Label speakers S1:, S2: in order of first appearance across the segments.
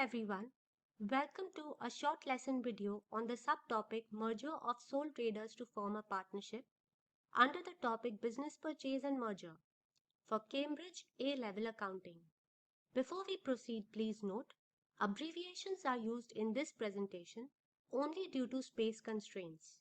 S1: everyone, welcome to a short lesson video on the subtopic Merger of Sole Traders to Form a Partnership under the topic Business Purchase and Merger for Cambridge A-Level Accounting. Before we proceed, please note, abbreviations are used in this presentation only due to space constraints.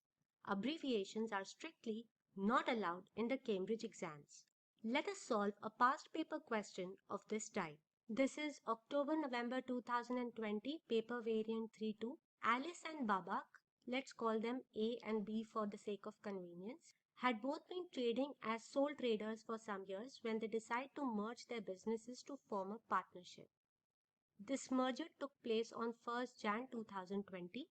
S1: Abbreviations are strictly not allowed in the Cambridge exams. Let us solve a past paper question of this type. This is October-November 2020 paper variant 3-2. Alice and Babak, let's call them A and B for the sake of convenience, had both been trading as sole traders for some years when they decided to merge their businesses to form a partnership. This merger took place on 1st Jan 2020.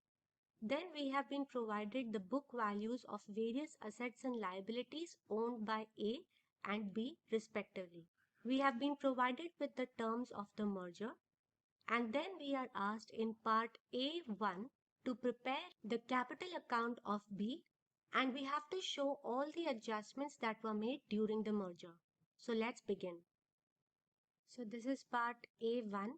S1: Then we have been provided the book values of various assets and liabilities owned by A and B respectively. We have been provided with the terms of the merger, and then we are asked in part A1 to prepare the capital account of B, and we have to show all the adjustments that were made during the merger. So let's begin. So this is part A1,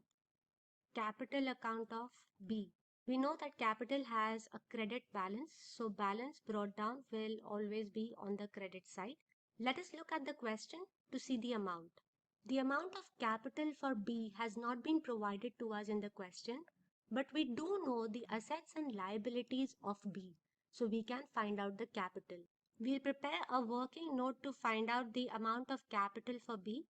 S1: capital account of B. We know that capital has a credit balance, so balance brought down will always be on the credit side. Let us look at the question to see the amount. The amount of capital for B has not been provided to us in the question, but we do know the assets and liabilities of B, so we can find out the capital. We'll prepare a working note to find out the amount of capital for B.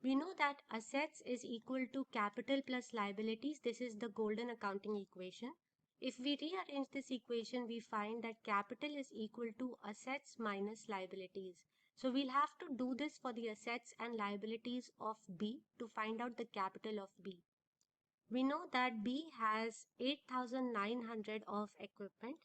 S1: We know that assets is equal to capital plus liabilities. This is the golden accounting equation. If we rearrange this equation, we find that capital is equal to assets minus liabilities. So we'll have to do this for the assets and liabilities of B to find out the capital of B. We know that B has 8,900 of equipment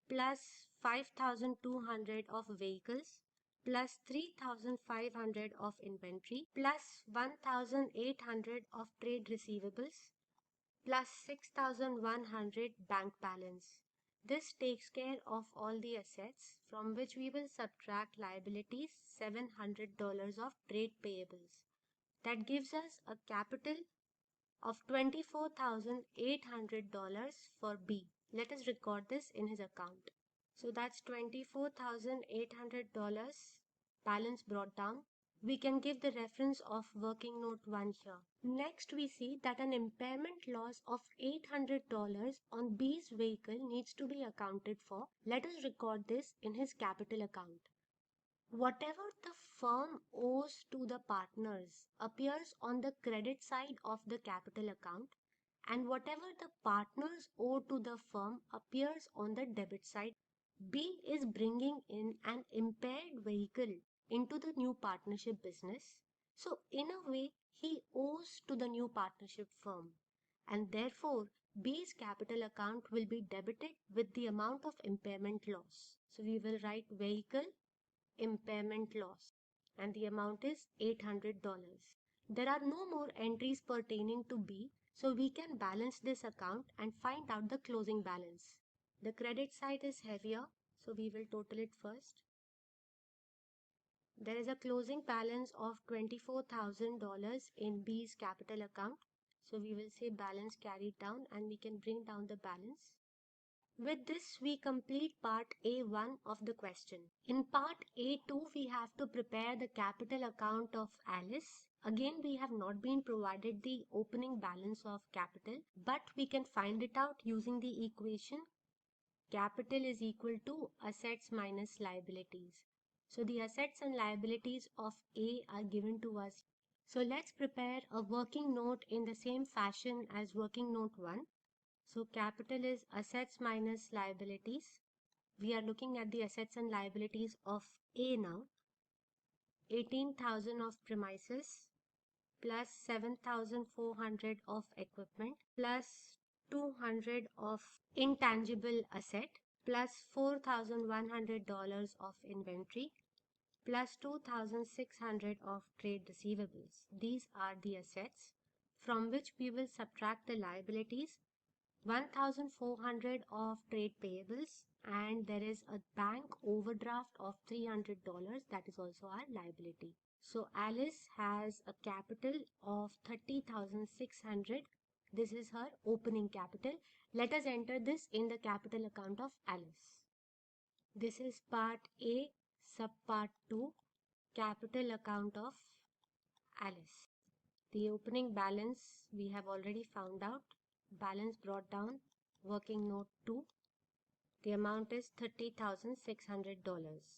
S1: plus 5,200 of vehicles plus 3,500 of inventory plus 1,800 of trade receivables plus 6,100 bank balance. This takes care of all the assets, from which we will subtract liabilities, $700 of trade payables. That gives us a capital of $24,800 for B. Let us record this in his account. So that's $24,800 balance brought down. We can give the reference of working note 1 here. Next, we see that an impairment loss of $800 on B's vehicle needs to be accounted for. Let us record this in his capital account. Whatever the firm owes to the partners appears on the credit side of the capital account, and whatever the partners owe to the firm appears on the debit side. B is bringing in an impaired vehicle into the new partnership business. So in a way, he owes to the new partnership firm, and therefore B's capital account will be debited with the amount of impairment loss. So we will write vehicle impairment loss, and the amount is $800. There are no more entries pertaining to B, so we can balance this account and find out the closing balance. The credit side is heavier, so we will total it first. There is a closing balance of $24,000 in B's capital account, so we will say balance carried down, and we can bring down the balance. With this, we complete part A1 of the question. In part A2, we have to prepare the capital account of Alice. Again, we have not been provided the opening balance of capital, but we can find it out using the equation capital is equal to assets minus liabilities. So the assets and liabilities of A are given to us. So let's prepare a working note in the same fashion as working note 1. So capital is assets minus liabilities. We are looking at the assets and liabilities of A now. 18,000 of premises plus 7,400 of equipment plus 200 of intangible asset plus $4,100 of inventory plus 2,600 of trade receivables. These are the assets from which we will subtract the liabilities, 1,400 of trade payables, and there is a bank overdraft of $300. That is also our liability. So Alice has a capital of 30,600. This is her opening capital. Let us enter this in the capital account of Alice. This is part A, subpart 2, capital account of Alice. The opening balance we have already found out. Balance brought down, working note 2. The amount is $30,600.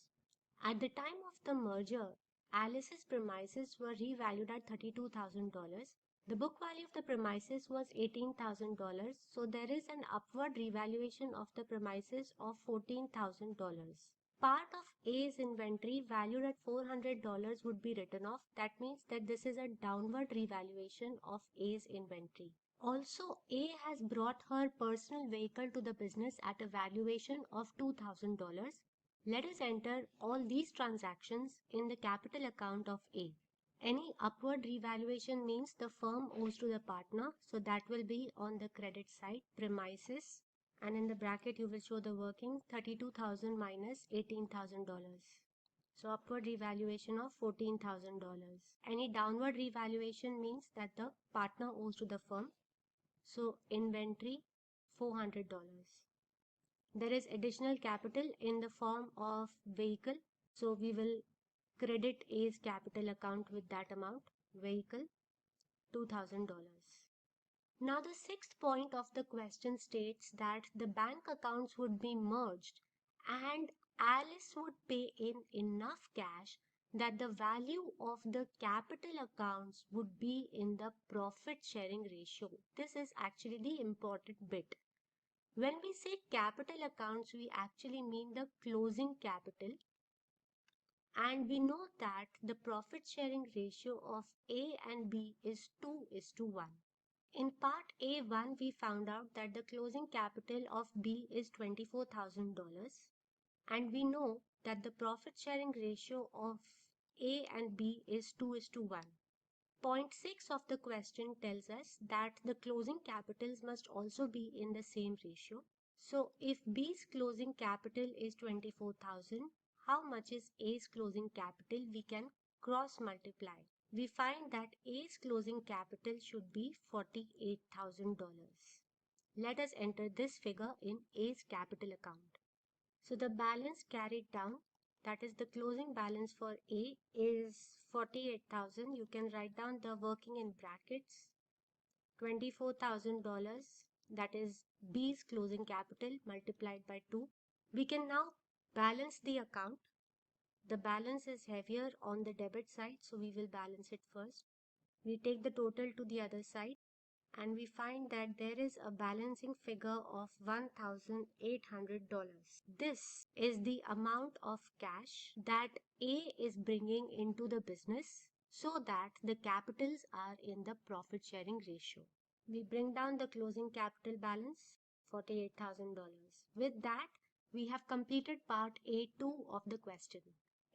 S1: At the time of the merger, Alice's premises were revalued at $32,000. The book value of the premises was $18,000, so there is an upward revaluation of the premises of $14,000. Part of A's inventory valued at $400 would be written off. That means that this is a downward revaluation of A's inventory. Also, A has brought her personal vehicle to the business at a valuation of $2,000. Let us enter all these transactions in the capital account of A. Any upward revaluation means the firm owes to the partner, so that will be on the credit side, premises, and in the bracket you will show the working $32,000 minus $18,000. So upward revaluation of $14,000. Any downward revaluation means that the partner owes to the firm. So inventory $400. There is additional capital in the form of vehicle. So we will credit A's capital account with that amount. Vehicle $2,000. Now the sixth point of the question states that the bank accounts would be merged and Alice would pay in enough cash that the value of the capital accounts would be in the profit sharing ratio. This is actually the important bit. When we say capital accounts, we actually mean the closing capital. And we know that the profit sharing ratio of A and B is 2:1. In part A1, we found out that the closing capital of B is $24,000. And we know that the profit sharing ratio of A and B is 2:1. Point 6 of the question tells us that the closing capitals must also be in the same ratio. So if B's closing capital is 24,000, how much is A's closing capital? We can cross multiply. We find that A's closing capital should be $48,000. Let us enter this figure in A's capital account. So the balance carried down, that is the closing balance for A, is 48,000. You can write down the working in brackets. $24,000, that is B's closing capital multiplied by 2. We can now balance the account. The balance is heavier on the debit side, so we will balance it first. We take the total to the other side and we find that there is a balancing figure of $1,800. This is the amount of cash that A is bringing into the business so that the capitals are in the profit sharing ratio. We bring down the closing capital balance, $48,000. With that, we have completed part A2 of the question.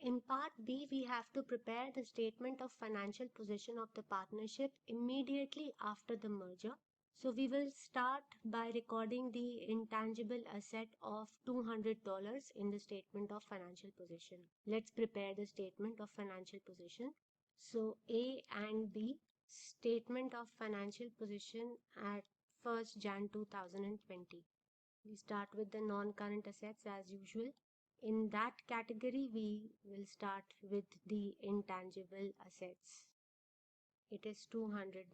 S1: In part B, we have to prepare the statement of financial position of the partnership immediately after the merger. So we will start by recording the intangible asset of $200 in the statement of financial position. Let's prepare the statement of financial position. So A and B, statement of financial position at 1st Jan 2020. We start with the non-current assets as usual. In that category, we will start with the intangible assets. It is $200.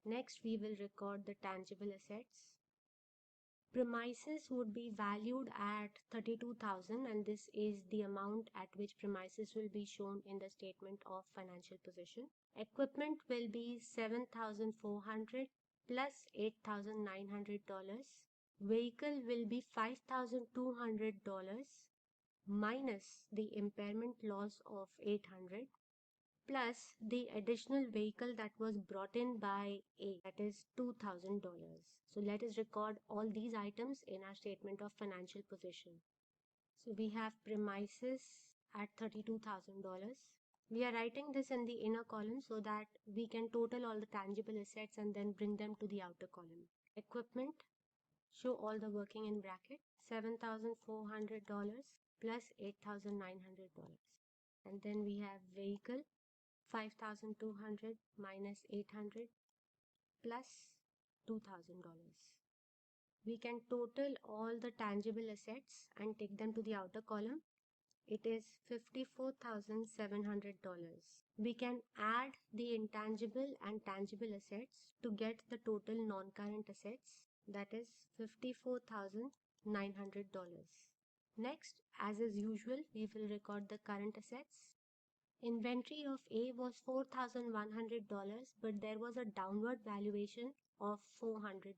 S1: Next, we will record the tangible assets. Premises would be valued at $32,000 and this is the amount at which premises will be shown in the statement of financial position. Equipment will be $7,400 plus $8,900. Vehicle will be $5,200 minus the impairment loss of $800 plus the additional vehicle that was brought in by A, that is $2,000. So let us record all these items in our statement of financial position. So we have premises at $32,000. We are writing this in the inner column so that we can total all the tangible assets and then bring them to the outer column. Equipment, show all the working in bracket, $7,400 plus $8,900. And then we have vehicle, 5,200 minus 800 plus $2,000. We can total all the tangible assets and take them to the outer column. It is $54,700. We can add the intangible and tangible assets to get the total non-current assets, that is $54,900. Next, as is usual, we will record the current assets. Inventory of A was $4,100, but there was a downward valuation of $400.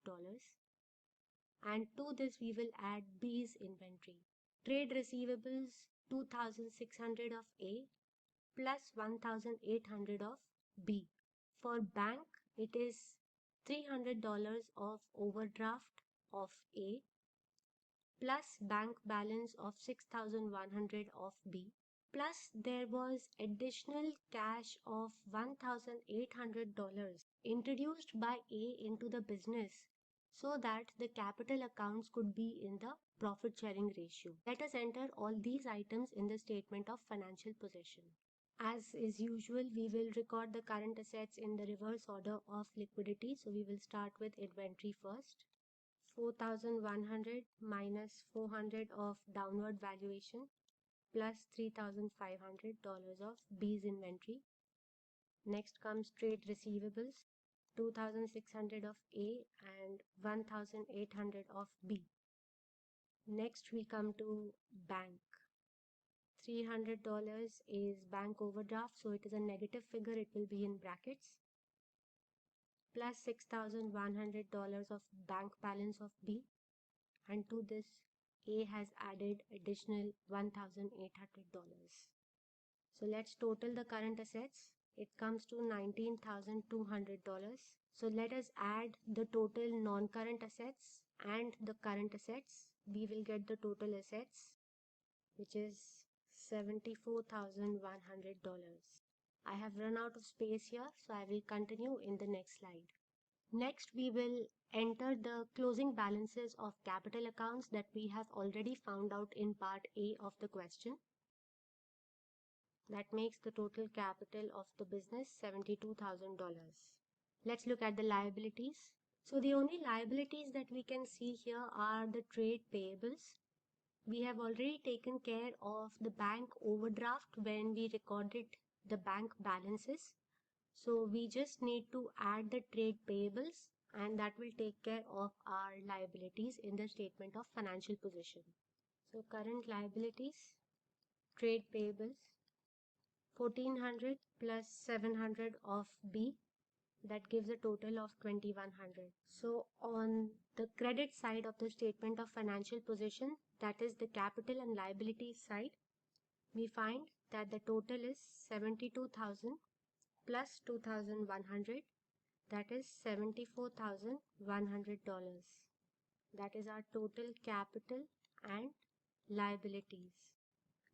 S1: And to this we will add B's inventory. Trade receivables 2,600 of A plus 1,800 of B. For bank, it is $300 of overdraft of A plus bank balance of 6,100 of B. Plus there was additional cash of $1,800 introduced by A into the business so that the capital accounts could be in the profit sharing ratio. Let us enter all these items in the statement of financial position. As is usual, we will record the current assets in the reverse order of liquidity. So we will start with inventory first. 4,100 minus 400 of downward valuation plus $3,500 of B's inventory. Next comes trade receivables, 2,600 of A and 1,800 of B. Next we come to bank. $300 is bank overdraft, so it is a negative figure, it will be in brackets. Plus $6,100 of bank balance of B, and to this A has added additional $1,800. So let's total the current assets. It comes to $19,200. So let us add the total non-current assets and the current assets. We will get the total assets, which is $74,100. I have run out of space here, so I will continue in the next slide. Next, we will enter the closing balances of capital accounts that we have already found out in part A of the question. That makes the total capital of the business $72,000. Let's look at the liabilities. So the only liabilities that we can see here are the trade payables. We have already taken care of the bank overdraft when we recorded the bank balances. So we just need to add the trade payables, and that will take care of our liabilities in the statement of financial position. So current liabilities, trade payables, 1,400 plus 700 of B, that gives a total of 2,100. So on the credit side of the statement of financial position, that is the capital and liabilities side, we find that the total is 72,000 plus 2,100, that is $74,100. That is our total capital and liabilities.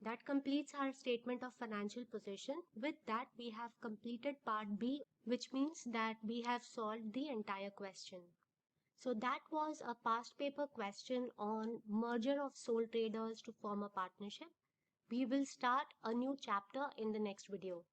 S1: That completes our statement of financial position. With that, we have completed part B, which means that we have solved the entire question. So that was a past paper question on merger of sole traders to form a partnership. We will start a new chapter in the next video.